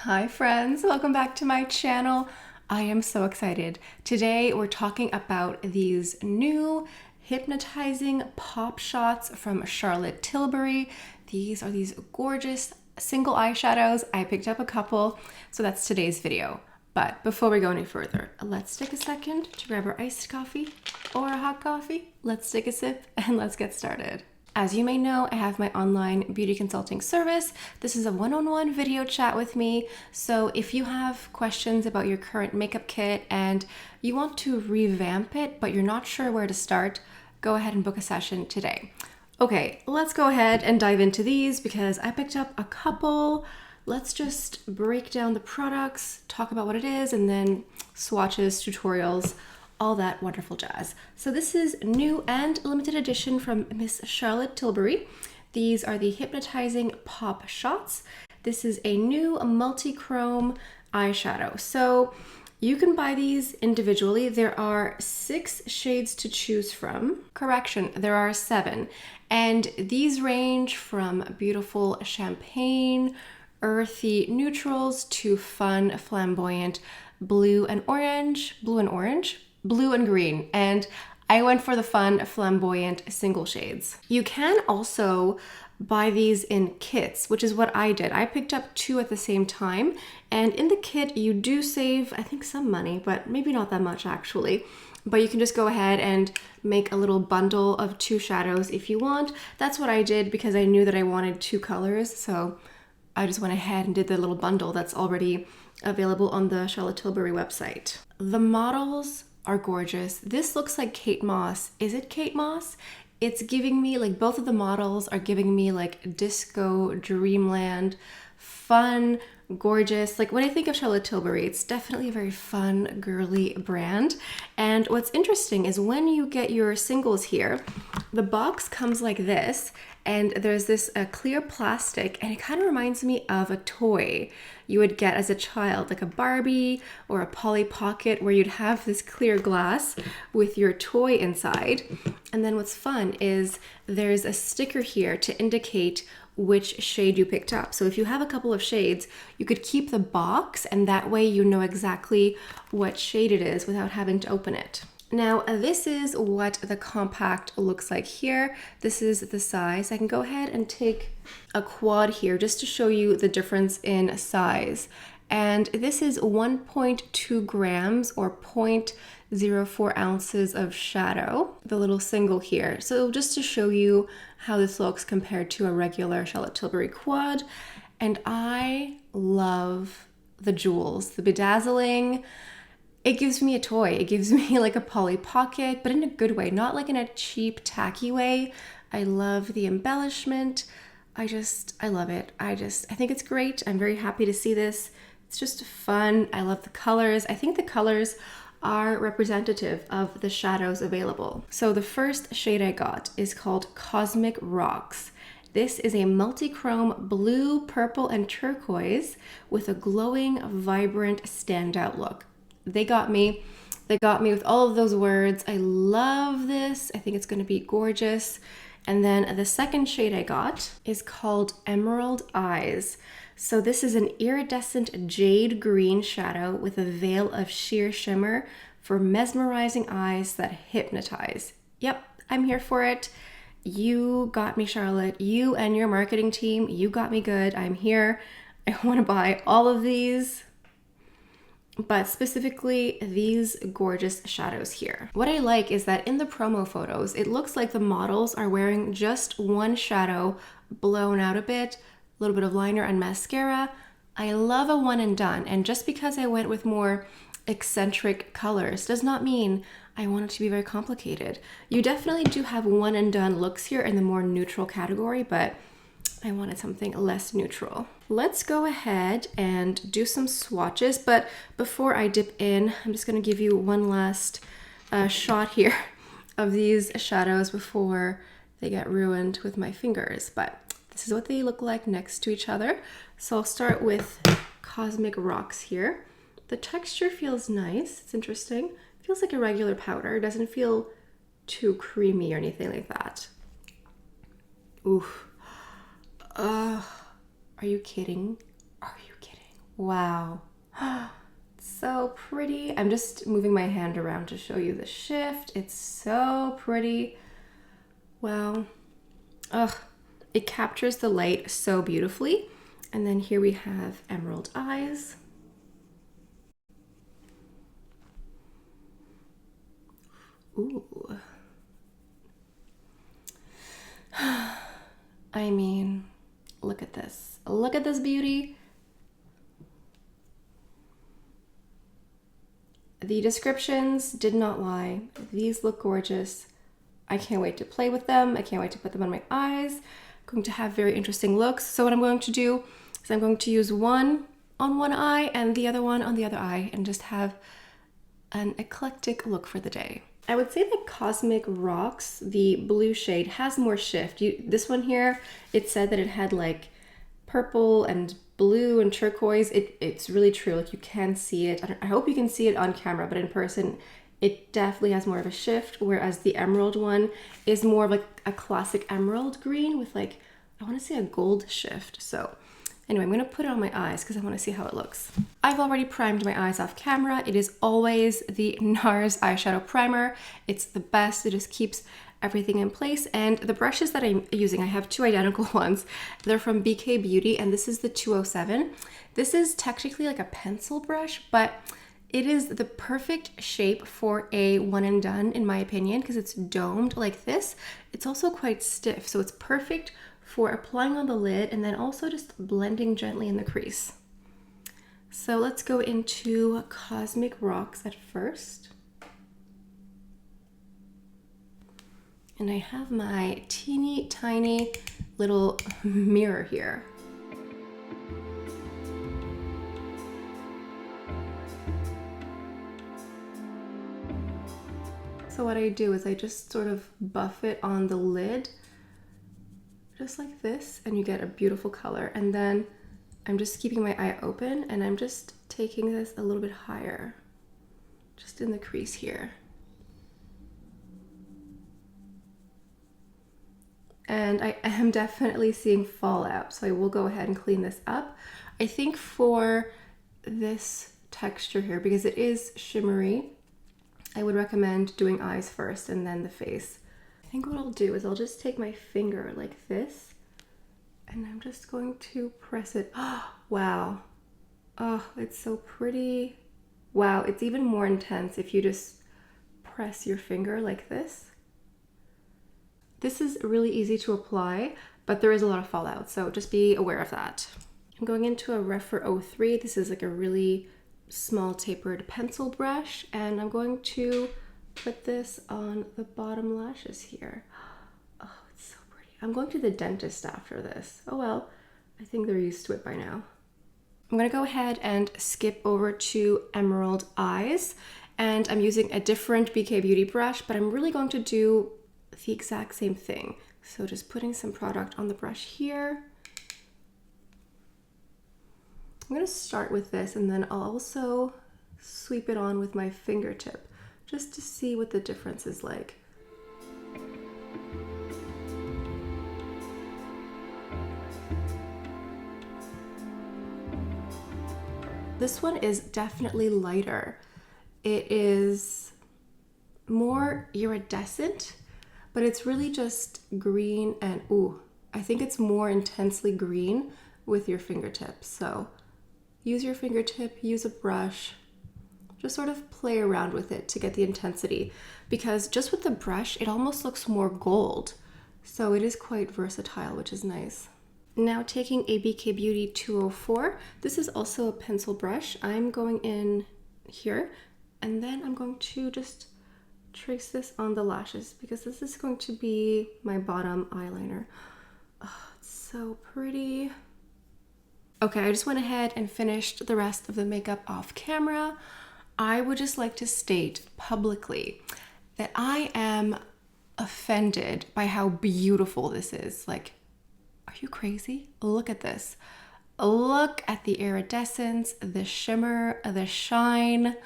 Hi friends, welcome back to my channel. I am so excited. Today we're talking about these new hypnotizing pop shots from Charlotte Tilbury. These are these gorgeous single eyeshadows. I picked up a couple, so that's today's video. But before we go any further, let's take a second to grab our iced coffee or a hot coffee. Let's take a sip and let's get started. As you may know, I have my online beauty consulting service. This is a one-on-one video chat with me. So if you have questions about your current makeup kit and you want to revamp it, but you're not sure where to start, go ahead and book a session today. Okay, let's go ahead and dive into these because I picked up a couple. Let's just break down the products, talk about what it is, and then swatches, tutorials, all that wonderful jazz. So this is new and limited edition from Miss Charlotte Tilbury. These are the Hypnotizing Pop Shots. This is a new multi-chrome eyeshadow. So you can buy these individually. There are 6 shades to choose from. Correction, there are 7. And these range from beautiful champagne, earthy neutrals to fun, flamboyant blue and green, and I went for the fun, flamboyant single shades. You can also buy these in kits, which is what I did. I picked up 2 at the same time, and in the kit you do save, I think, some money, but maybe not that much actually. But you can just go ahead and make a little bundle of 2 shadows if you want. That's what I did because I knew that I wanted 2 colors, so I just went ahead and did the little bundle that's already available on the Charlotte Tilbury website. The models are gorgeous. This looks like Kate Moss. Is it Kate Moss? It's giving me, like, both of the models are giving me like disco, dreamland, fun, gorgeous. Like, when I think of Charlotte Tilbury, it's definitely a very fun, girly brand. And what's interesting is when you get your singles here, the box comes like this, and there's this clear plastic, and it kind of reminds me of a toy you would get as a child, like a Barbie or a Polly Pocket, where you'd have this clear glass with your toy inside. And then what's fun is there's a sticker here to indicate which shade you picked up. So if you have a couple of shades, you could keep the box, and that way you know exactly what shade it is without having to open it. Now, this is what the compact looks like here. This is the size. I can go ahead and take a quad here just to show you the difference in size. And this is 1.2 grams or 0.04 ounces of shadow, the little single here. So just to show you how this looks compared to a regular Charlotte Tilbury quad. And I love the jewels, the bedazzling. It gives me a toy. It gives me like a Polly Pocket, but in a good way, not like in a cheap, tacky way. I love the embellishment. I love it. I think it's great. I'm very happy to see this. It's just fun. I love the colors. I think the colors are representative of the shadows available. So the first shade I got is called Cosmic Rocks. This is a multi-chrome blue, purple, and turquoise with a glowing, vibrant, standout look. They got me with all of those words. I love this. I think it's going to be gorgeous. And then the second shade I got is called Emerald Eyes. So this is an iridescent jade green shadow with a veil of sheer shimmer for mesmerizing eyes that hypnotize. Yep, I'm here for it. You got me, Charlotte. You and your marketing team, you got me good. I'm here. I want to buy all of these, but specifically these gorgeous shadows here. What I like is that in the promo photos, it looks like the models are wearing just one shadow blown out a bit, a little bit of liner and mascara. I love a one and done, and just because I went with more eccentric colors does not mean I want it to be very complicated. You definitely do have one and done looks here in the more neutral category, but I wanted something less neutral. Let's go ahead and do some swatches, but before I dip in, I'm just going to give you one last shot here of these shadows before they get ruined with my fingers. But this is what they look like next to each other. So I'll start with Cosmic Rocks here. The texture feels nice. It's interesting. It feels like a regular powder. It doesn't feel too creamy or anything like that. Oof. Are you kidding? Are you kidding? Wow. So pretty. I'm just moving my hand around to show you the shift. It's so pretty. Wow. Ugh. It captures the light so beautifully. And then here we have emerald eyes. Ooh. I mean, look at this. Look at this beauty. The descriptions did not lie. These look gorgeous. I can't wait to play with them. I can't wait to put them on my eyes. I'm going to have very interesting looks. So what I'm going to do is I'm going to use one on one eye and the other one on the other eye and just have an eclectic look for the day. I would say that Cosmic Rocks, the blue shade, has more shift. This one here, it said that it had like purple and blue and turquoise. It's really true. Like you can see it. I hope you can see it on camera, but in person, it definitely has more of a shift. Whereas the emerald one is more of like a classic emerald green with like, I want to say a gold shift. So anyway, I'm going to put it on my eyes because I want to see how it looks. I've already primed my eyes off camera. It is always the NARS eyeshadow primer. It's the best. It just keeps everything in place. And the brushes that I'm using, I have two identical ones. They're from BK Beauty, and this is the 207. This is technically like a pencil brush, but it is the perfect shape for a one and done, in my opinion, because it's domed like this. It's also quite stiff, so it's perfect for applying on the lid and then also just blending gently in the crease. So let's go into Cosmic Rocks at first. And I have my teeny tiny little mirror here. So what I do is I just sort of buff it on the lid, just like this, and you get a beautiful color. And then I'm just keeping my eye open and I'm just taking this a little bit higher, just in the crease here. And I am definitely seeing fallout, so I will go ahead and clean this up. I think for this texture here, because it is shimmery, I would recommend doing eyes first and then the face. I think what I'll do is I'll just take my finger like this and I'm just going to press it. Oh, wow. Oh, it's so pretty. Wow, it's even more intense if you just press your finger like this. This is really easy to apply, but there is a lot of fallout, so just be aware of that. I'm going into a Rephr 03. This is like a really small tapered pencil brush, and I'm going to put this on the bottom lashes here. Oh, it's so pretty. I'm going to the dentist after this. Oh well, I think they're used to it by now. I'm gonna go ahead and skip over to Emerald Eyes, and I'm using a different BK Beauty brush, but I'm really going to do the exact same thing. So just putting some product on the brush here. I'm gonna start with this and then I'll also sweep it on with my fingertip just to see what the difference is like. This one is definitely lighter. It is more iridescent, but it's really just green and ooh, I think it's more intensely green with your fingertips. So use your fingertip, use a brush, just sort of play around with it to get the intensity, because just with the brush, it almost looks more gold. So it is quite versatile, which is nice. Now taking a BK Beauty 204, this is also a pencil brush. I'm going in here and then I'm going to just trace this on the lashes because this is going to be my bottom eyeliner. Oh, it's so pretty. Okay, I just went ahead and finished the rest of the makeup off camera. I would just like to state publicly that I am offended by how beautiful this is. Like, are you crazy? Look at this. Look at the iridescence, the shimmer, the shine.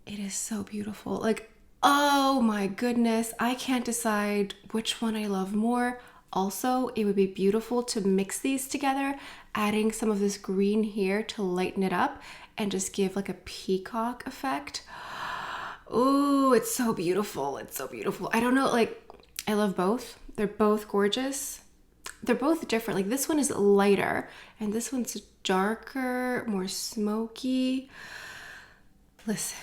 It is so beautiful. Like, oh my goodness, I can't decide which one I love more. Also, it would be beautiful to mix these together adding some of this green here to lighten it up and just give like a peacock effect. Oh, it's so beautiful. It's so beautiful. I don't know, like, I love both. They're both gorgeous. They're both different. Like, this one is lighter and this one's darker, more smoky. Listen,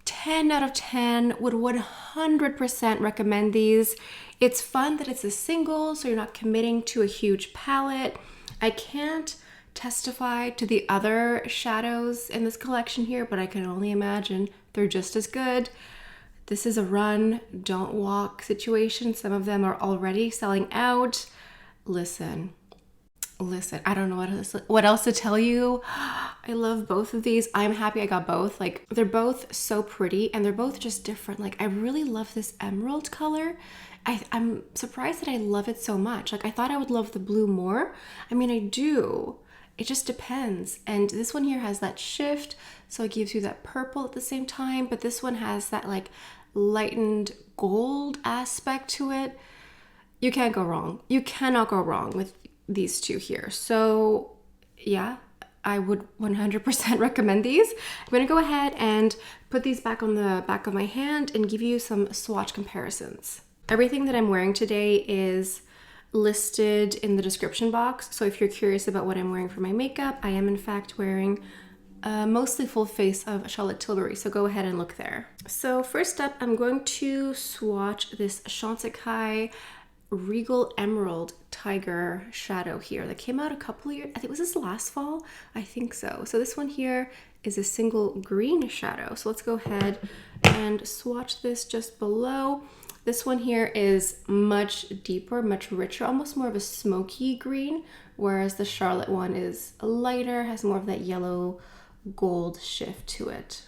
10 out of 10 would 100% recommend these. It's fun that it's a single, so you're not committing to a huge palette. I can't testify to the other shadows in this collection here, but I can only imagine they're just as good. This is a run, don't walk situation. Some of them are already selling out. Listen, I don't know what else to tell you. I love both of these. I'm happy I got both. Like, they're both so pretty and they're both just different. Like, I really love this emerald color. I'm surprised that I love it so much. Like, I thought I would love the blue more. I mean, I do. It just depends. And this one here has that shift, so it gives you that purple at the same time, but this one has that like lightened gold aspect to it. You can't go wrong. You cannot go wrong with these two here. So yeah, I would 100% recommend these. I'm gonna go ahead and put these back on the back of my hand and give you some swatch comparisons. Everything that I'm wearing today is listed in the description box. So if you're curious about what I'm wearing for my makeup, I am in fact wearing mostly full face of Charlotte Tilbury. So go ahead and look there. So first up, I'm going to swatch this Chantecaille Regal Emerald Tiger shadow here that came out a couple of years, I think, was this last fall? I think so. So this one here is a single green shadow. So let's go ahead and swatch this just below. This one here is much deeper, much richer, almost more of a smoky green, whereas the Charlotte one is lighter, has more of that yellow gold shift to it.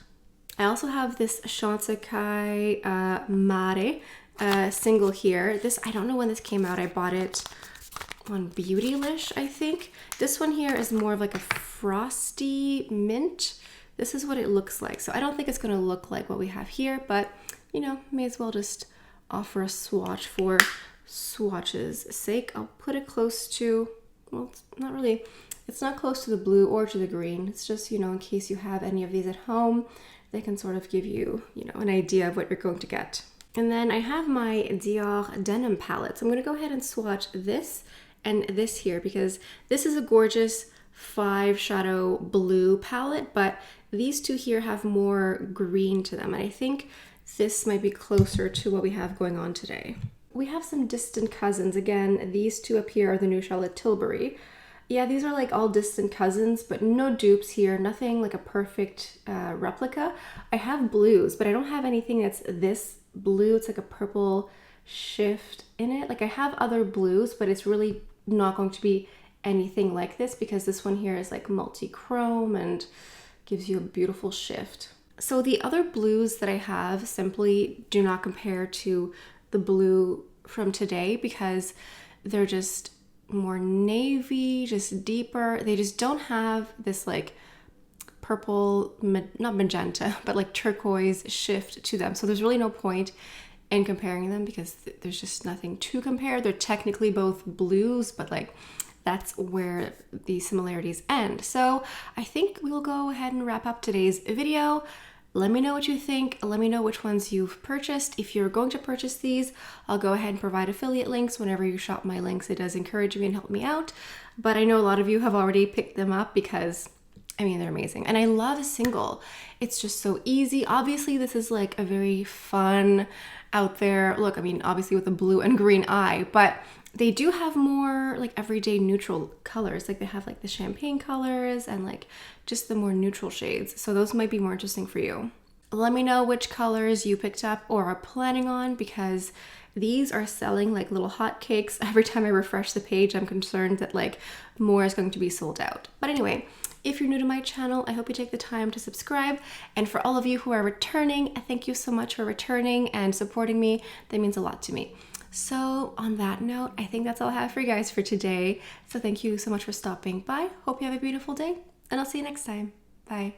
I also have this Chantecaille Mare single here. This, I don't know when this came out. I bought it on Beautylish, I think. This one here is more of like a frosty mint. This is what it looks like. So I don't think it's gonna look like what we have here, but you know, may as well just offer a swatch for swatches' sake. I'll put it close to, well, it's not close to the blue or to the green. It's just, you know, in case you have any of these at home, they can sort of give you, you know, an idea of what you're going to get. And then I have my Dior denim palette. So I'm gonna go ahead and swatch this and this here because this is a gorgeous 5 shadow blue palette, but these two here have more green to them. And I think this might be closer to what we have going on today. We have some distant cousins. Again, these two up here are the new Charlotte Tilbury. Yeah, these are like all distant cousins, but no dupes here, nothing like a perfect replica. I have blues, but I don't have anything that's this blue. It's like a purple shift in it. Like, I have other blues, but it's really not going to be anything like this because this one here is like multi-chrome and gives you a beautiful shift. So the other blues that I have simply do not compare to the blue from today because they're just more navy, just deeper. They just don't have this like purple, not magenta, but like turquoise shift to them. So there's really no point in comparing them because there's just nothing to compare. They're technically both blues, but like that's where the similarities end. So I think we'll go ahead and wrap up today's video. Let me know what you think. Let me know which ones you've purchased. If you're going to purchase these, I'll go ahead and provide affiliate links whenever you shop my links. It does encourage me and help me out. But I know a lot of you have already picked them up because, I mean, they're amazing. And I love a single. It's just so easy. Obviously, this is like a very fun out there look. I mean, obviously with a blue and green eye, but they do have more like everyday neutral colors. Like they have like the champagne colors and like just the more neutral shades. So those might be more interesting for you. Let me know which colors you picked up or are planning on because these are selling like little hotcakes. Every time I refresh the page, I'm concerned that like more is going to be sold out. But anyway, if you're new to my channel, I hope you take the time to subscribe. And for all of you who are returning, thank you so much for returning and supporting me. That means a lot to me. So on that note, I think that's all I have for you guys for today. So thank you so much for stopping by. Hope you have a beautiful day and I'll see you next time. Bye.